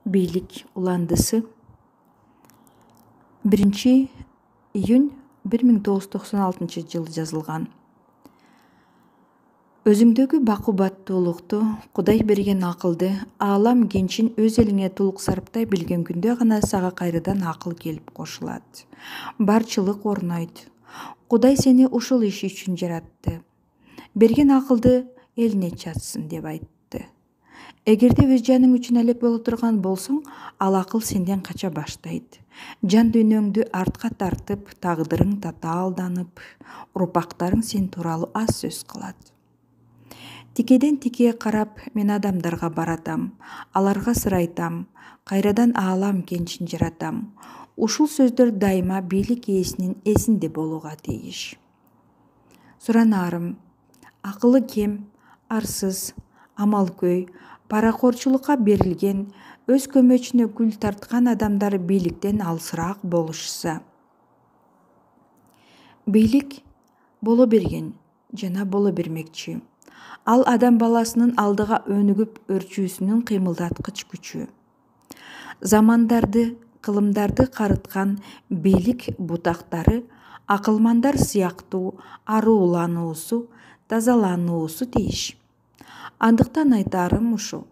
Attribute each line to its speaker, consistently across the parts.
Speaker 1: Бийлик уландысы 1-июнь 1996 жылы жазылған. Өзүңдөгү бакубаттуулукту, Кудай берген акылды, аалам кенчин өз элиңе толук сарптай билген күндө гана сага кайрадан акыл келип кошулат. Барчылык орнойт. Кудай сени ушул иш үчүн жаратты. Берген акылды элине чатсын деп айтты. Эгерде өз жаның үчүн элек боло турган болсоң, ал акыл сенден кача баштайт. Жан дүйнөңдү артка тартып, тагдырың татаалданып, урпактарың сен тууралуу аз сөз кылат. Тикеден тикее карап, мен адамдарга баратам, аларга сыр айтам, кайрадан аалам кенчин жаратам. Ушул сөздөр дайыма бийлик ээсинин эсинде болууга тийиш. Суранарым, акылы кем, арсыз, амалкөй, паракорчулукка берилген, өз көмөчүнө күл тарткан адамдар бийликтен алысыраак болушса. Бийлик боло берген жана боло бермекчи. Ал адам баласынын алдыга өнүгүп өрчүүсүнүн кыймылдаткыч күчү. Замандарды, кылымдарды карыткан бийлик бутактары акылмандар сыяктуу аруулануусу, тазалануусу тийиш. Андыктан айтарым ушул.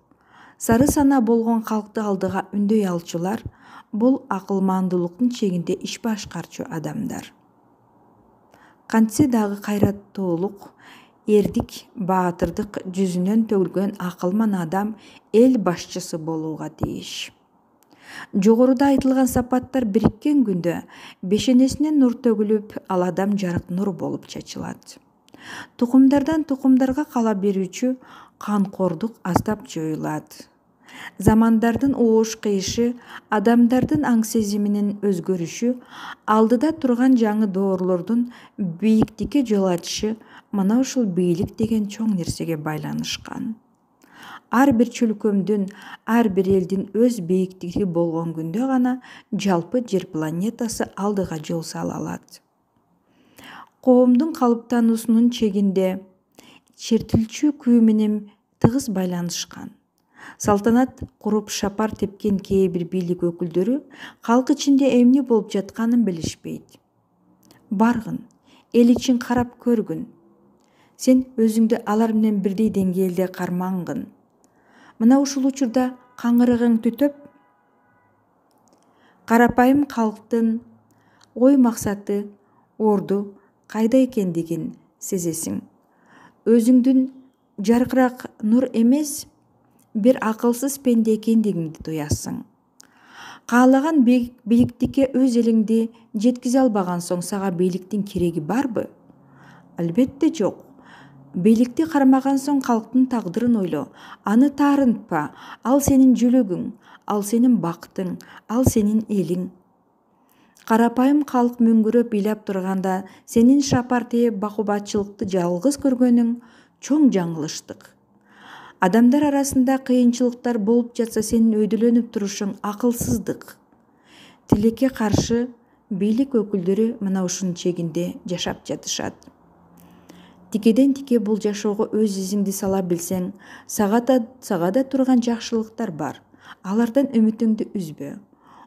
Speaker 1: Сары сана болгон калкты алдыга үндөй алчулар бул акылмандуулуктун чегинде иш башкарчу адамдар. Кантсе дагы кайраттуулук, эрдик, баатырдык жүзүнөн төгүлгөн акылман адам эл башчысы болууга тийиш. Жогоруда айтылган сапаттар бириккен күндө бешенесинен нур төгүлүп, ал адам жарык нур болуп чачылат. Тукумдардан тукумдарга кала берүүчү канкордук аздап жоюлат. Замандардын оош кыйышы, адамдардын аң сезиминин өзгөрүшү, алдыда турган жаңы доорлордун бийиктикке жол ачышы мына ушул бийлик деген чоң нерсеге байланышкан. Ар бир чөлкөмдүн, ар бир элдин өз бийиктиги болгон күндө гана жалпы жер планетасы алдыга жол сала алат. Коомдун калыптануусунун чегинде чертилчү күү менен тыгыз байланышкан. Салтанат куруп шапар тепкен кээ бир бийлик өкүлдөрү калк ичинде эмне болуп жатканын билишпейт. Баргын, эл ичин карап көргүн. Сен өзүңдү алар менен бирдей деңгээлде кармангын. Мына ушул учурда каңырыгың түтөп, карапайым калктын ой максаты, орду кайда экендигин сезесиң. Өзүңдүн жаркырак нур эмес, бир акылсыз пенде экендигиңди туясың. Каалаган бийиктикке өз элиңди жеткизе албаган соң сага бийликтин кереги барбы? Албетте жок. Бийликти кармаган соң калктын тагдырын ойло, аны таарынтпа, ал сенин жөлөгүң, ал сенин бактың, ал сенин элиң. Карапайым калк мөңгүрөп ыйлап турганда сенин шапар тээп бакубатчылыкты жалгыз көргөнүң чоң жаңылыштык. Адамдар арасында кыйынчылыктар болуп жатса сенин өйдөлөнүп турушуң акылсыздык. Тилекке каршы бийлик өкүлдөрү мына ушунун чегинде жашап жатышат. Тикеден тике бул жашоого өз изиңди сала билсең, сага да турган жакшылыктар бар. Алардан үмүтүңдү үзбө.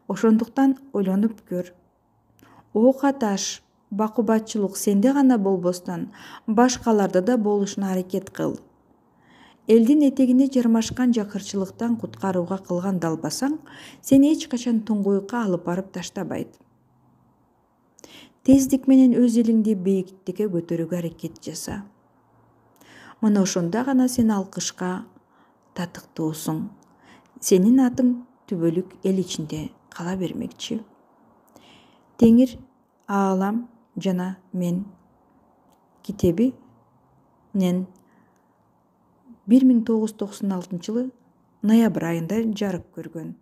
Speaker 1: Ошондуктан ойлонуп көр. Ок аташ, бакубатчылык сенде гана болбостон, башкаларда да болушуна аракет кыл. Элдин этегине жармашкан жакырчылыктан куткарууга кылган далбасаң, сени эч качан туңгуюкка алып барып таштабайт. Тездик менен өз элиңди бийиктикке көтөрүүгө аракет жаса. Мына ошондо гана сен алкышка татыктуусуң. Сенин атың түбөлүк эл ичинде кала бермекчи. Теңир, аалам жана мен китебинен 1996 жылы ноябрь айында жарык көргөн.